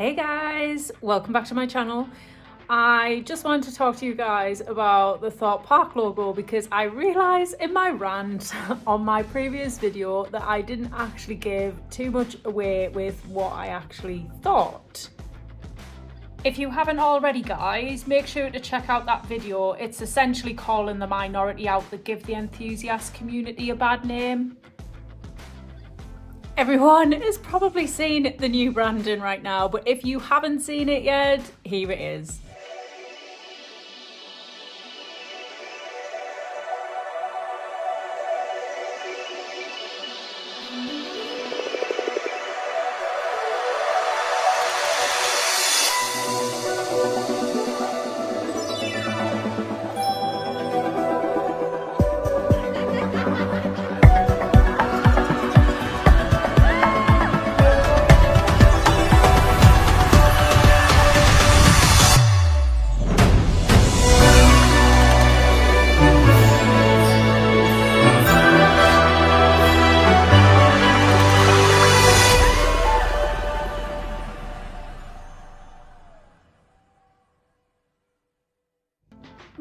Hey guys, welcome back to my channel. I just wanted to talk to you guys about the Thorpe Park logo because I realised in my rant on my previous video that I didn't actually give too much away with what I actually thought. If you haven't already, guys, make sure to check out that video. It's essentially calling the minority out that give the enthusiast community a bad name. Everyone is probably seen the new branding right now, but if you haven't seen it yet, here it is.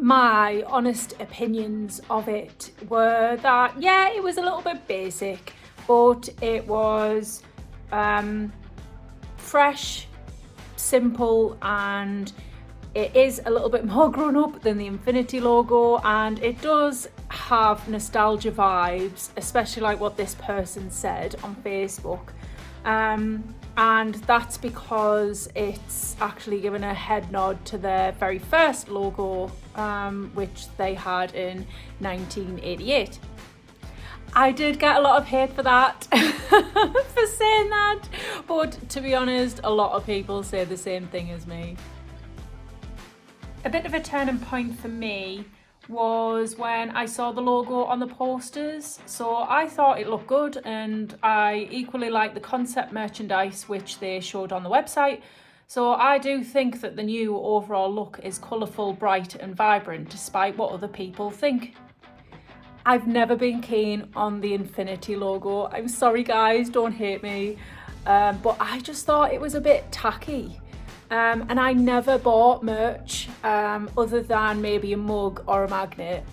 My honest opinions of it were that, yeah, it was a little bit basic, but it was fresh, simple, and it is a little bit more grown up than the Infinity logo, and it does have nostalgia vibes, especially like what this person said on Facebook. And that's because it's actually given a head nod to their very first logo, which they had in 1988. I did get a lot of hate for that, for saying that, but to be honest, a lot of people say the same thing as me. A bit of a turning point for me was when I saw the logo on the posters. So I thought it looked good, and I equally liked the concept merchandise which they showed on the website. So I do think that the new overall look is colourful, bright and vibrant, despite what other people think. I've never been keen on the Infinity logo. I'm sorry guys, don't hate me, but I just thought it was a bit tacky. And I never bought merch other than maybe a mug or a magnet,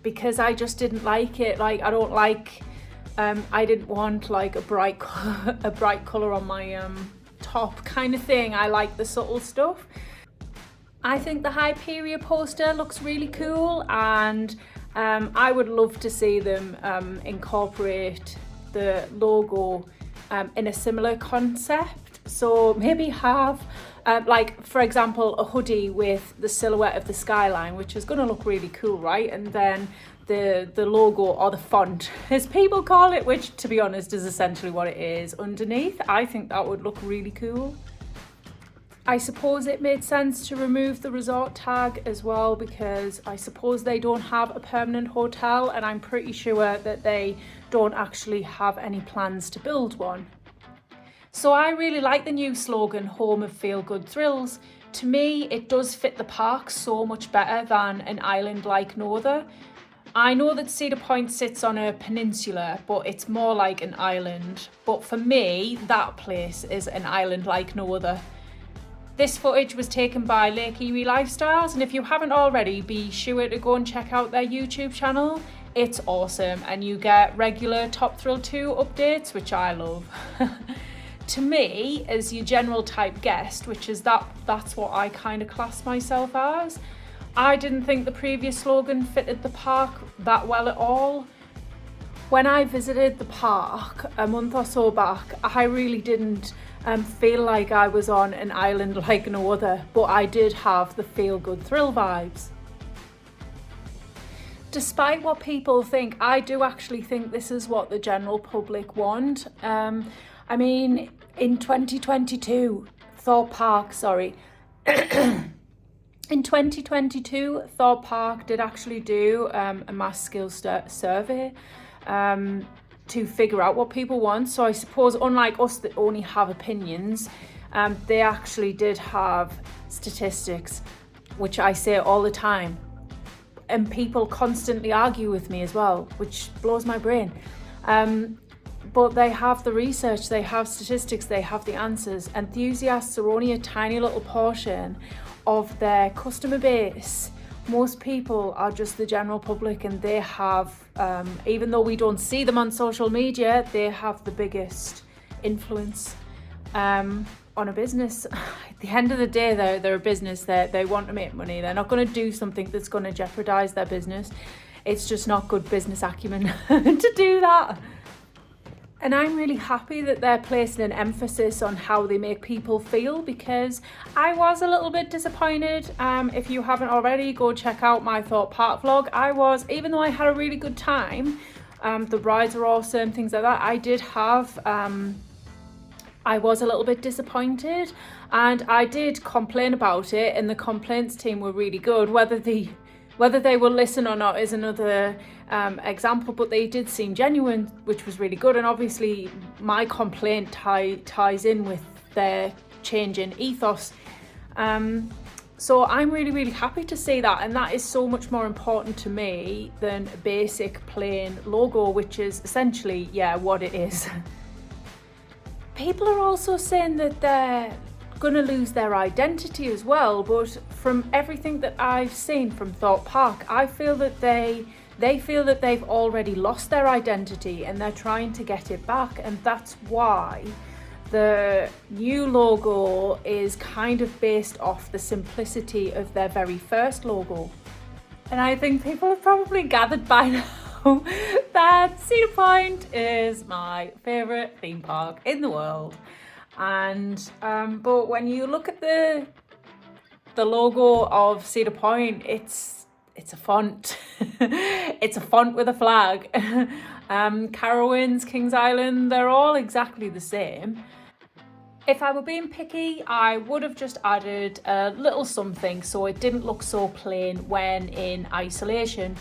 because I just didn't like it. Like, I don't like, I didn't want like a bright colour on my top kind of thing. I like the subtle stuff. I think the Hyperia poster looks really cool, and I would love to see them incorporate the logo in a similar concept. So maybe have, like, for example, a hoodie with the silhouette of the skyline, which is going to look really cool, right? And then the logo, or the font, as people call it, which to be honest is essentially what it is, underneath. I think that would look really cool. I suppose it made sense to remove the resort tag as well, because I suppose they don't have a permanent hotel, and I'm pretty sure that they don't actually have any plans to build one. So I really like the new slogan, Home of Feel Good Thrills. To me, it does fit the park so much better than an island like no other. I know that Cedar Point sits on a peninsula, but it's more like an island. But for me, that place is an island like no other. This footage was taken by Lake Erie Lifestyles, and if you haven't already, be sure to go and check out their YouTube channel. It's awesome, and you get regular Top Thrill 2 updates, which I love. To me, as your general type guest, which is that's what I kind of class myself as, I didn't think the previous slogan fitted the park that well at all. When I visited the park a month or so back, I really didn't feel like I was on an island like no other, but I did have the feel good thrill vibes. Despite what people think, I do actually think this is what the general public want. I mean, in 2022, Thorpe Park did actually do a mass skills survey to figure out what people want. So I suppose, unlike us that only have opinions, they actually did have statistics, which I say all the time. And people constantly argue with me as well, which blows my brain. But they have the research, they have statistics, they have the answers. Enthusiasts are only a tiny little portion of their customer base. Most people are just the general public, and they have, even though we don't see them on social media, they have the biggest influence on a business. At the end of the day, they're a business, they want to make money. They're not going to do something that's going to jeopardize their business. It's just not good business acumen to do that. And I'm really happy that they're placing an emphasis on how they make people feel, because I was a little bit disappointed. If you haven't already, go check out my Thorpe Park vlog. Even though I had a really good time, the rides are awesome, things like that, I was a little bit disappointed, and I did complain about it, and the complaints team were really good. Whether they will listen or not is another example, but they did seem genuine, which was really good. And obviously my complaint ties in with their change in ethos. So I'm really, really happy to see that, and that is so much more important to me than a basic plain logo, which is essentially, yeah, what it is. People are also saying that they're gonna lose their identity as well, but from everything that I've seen from Thorpe Park, I feel that they feel that they've already lost their identity and they're trying to get it back, and that's why the new logo is kind of based off the simplicity of their very first logo. And I think people have probably gathered by now that Cedar Point is my favourite theme park in the world. And but when you look at the logo of Cedar Point, it's a font. It's a font with a flag. Carowinds, Kings Island, they're all exactly the same. If I were being picky, I would have just added a little something so it didn't look so plain when in isolation.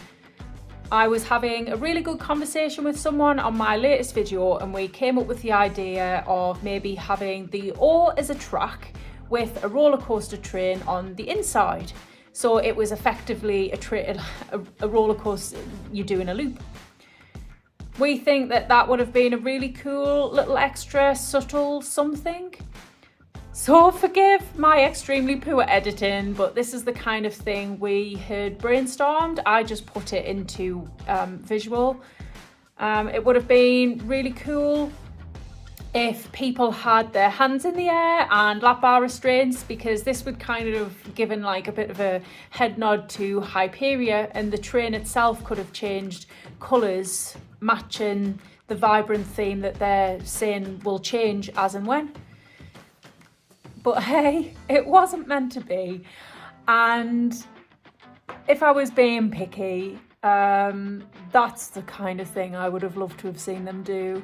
I was having a really good conversation with someone on my latest video, and we came up with the idea of maybe having the O as a track with a roller coaster train on the inside. So it was effectively a roller coaster you do in a loop. We think that that would have been a really cool little extra subtle something. So forgive my extremely poor editing, but this is the kind of thing we had brainstormed. I just put it into visual. It would have been really cool if people had their hands in the air and lap bar restraints, because this would kind of given like a bit of a head nod to Hyperia, and the train itself could have changed colours matching the vibrant theme that they're saying will change as and when. But hey, it wasn't meant to be. And if I was being picky, that's the kind of thing I would have loved to have seen them do.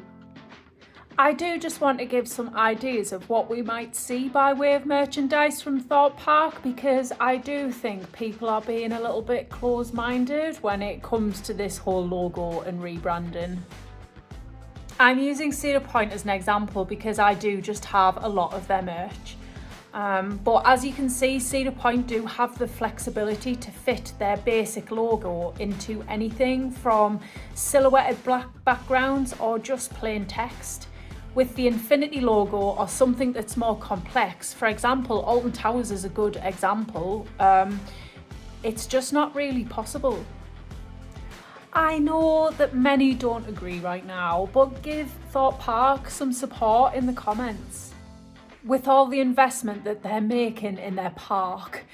I do just want to give some ideas of what we might see by way of merchandise from Thorpe Park, because I do think people are being a little bit close-minded when it comes to this whole logo and rebranding. I'm using Cedar Point as an example because I do just have a lot of their merch. But as you can see, Cedar Point do have the flexibility to fit their basic logo into anything from silhouetted black backgrounds or just plain text. With the Infinity logo or something that's more complex, for example, Alton Towers is a good example, it's just not really possible. I know that many don't agree right now, but give Thorpe Park some support in the comments. With all the investment that they're making in their park,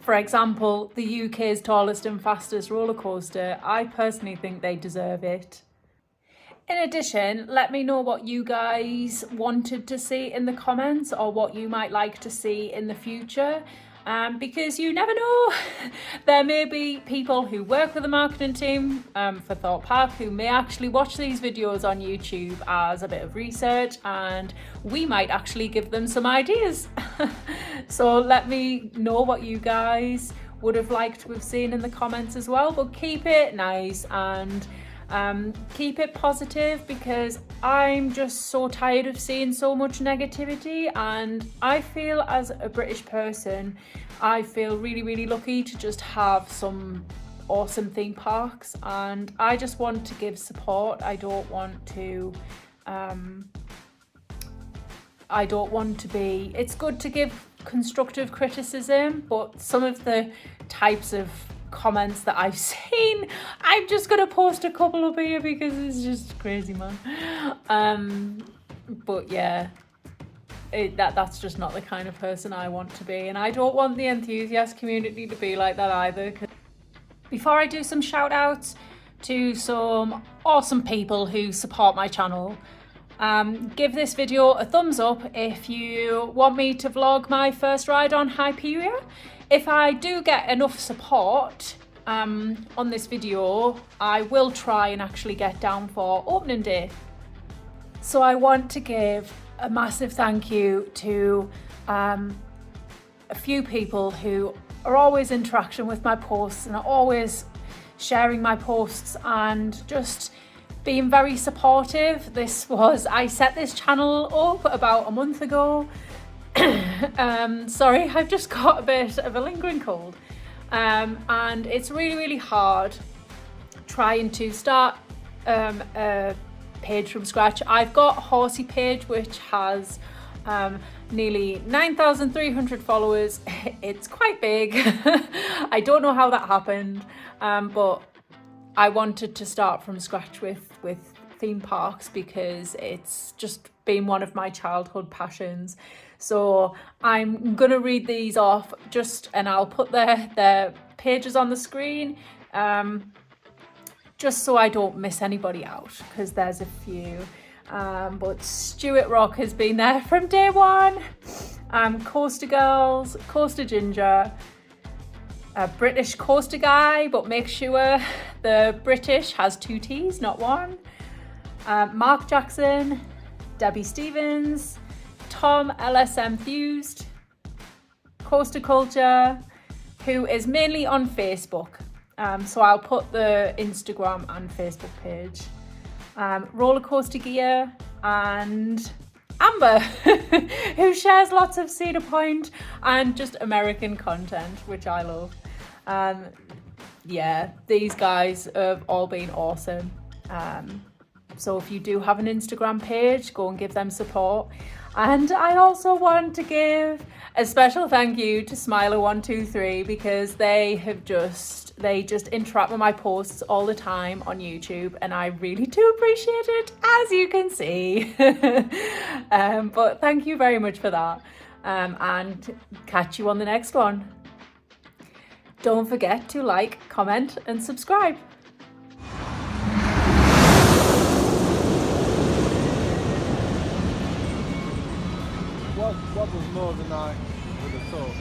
for example, the UK's tallest and fastest roller coaster, I personally think they deserve it. In addition, let me know what you guys wanted to see in the comments or what you might like to see in the future. Because you never know, there may be people who work with the marketing team for Thorpe Park who may actually watch these videos on YouTube as a bit of research, and we might actually give them some ideas. So let me know what you guys would have liked to have seen in the comments as well, but keep it nice and keep it positive, because I'm just so tired of seeing so much negativity, and I feel as a British person, I feel really, really lucky to just have some awesome theme parks, and I just want to give support. I don't want to be, it's good to give constructive criticism, but some of the types of comments that I've seen, I'm just gonna post a couple up here because it's just crazy, man. But yeah, that's just not the kind of person I want to be, and I don't want the enthusiast community to be like that either. Before I do some shout outs to some awesome people who support my channel, give this video a thumbs up if you want me to vlog my first ride on Hyperia. If I do get enough support on this video, I will try and actually get down for opening day. So I want to give a massive thank you to a few people who are always interacting with my posts and are always sharing my posts and just being very supportive. I set this channel up about a month ago. Sorry, I've just got a bit of a lingering cold. And it's really hard trying to start a page from scratch. I've got a horsey page which has nearly 9,300 followers. It's quite big. I don't know how that happened, but I wanted to start from scratch with theme parks because it's just been one of my childhood passions. So I'm gonna read these off and I'll put their pages on the screen, just so I don't miss anybody out, because there's a few. But Stuart Rock has been there from day one. Coaster Girls, Coaster Ginger, a British coaster guy, but make sure the British has 2 T's, not 1. Mark Jackson, Debbie Stevens, Tom LSM Fused, Coaster Culture, who is mainly on Facebook. So I'll put the Instagram and Facebook page. Rollercoaster Gear, and Amber, who shares lots of Cedar Point and just American content, which I love. Yeah, these guys have all been awesome. So if you do have an Instagram page, go and give them support. And I also want to give a special thank you to Smiler123, because they just interact with my posts all the time on YouTube, and I really do appreciate it, as you can see. But thank you very much for that, and catch you on the next one. Don't forget to like, comment and subscribe. What was more than I would have thought?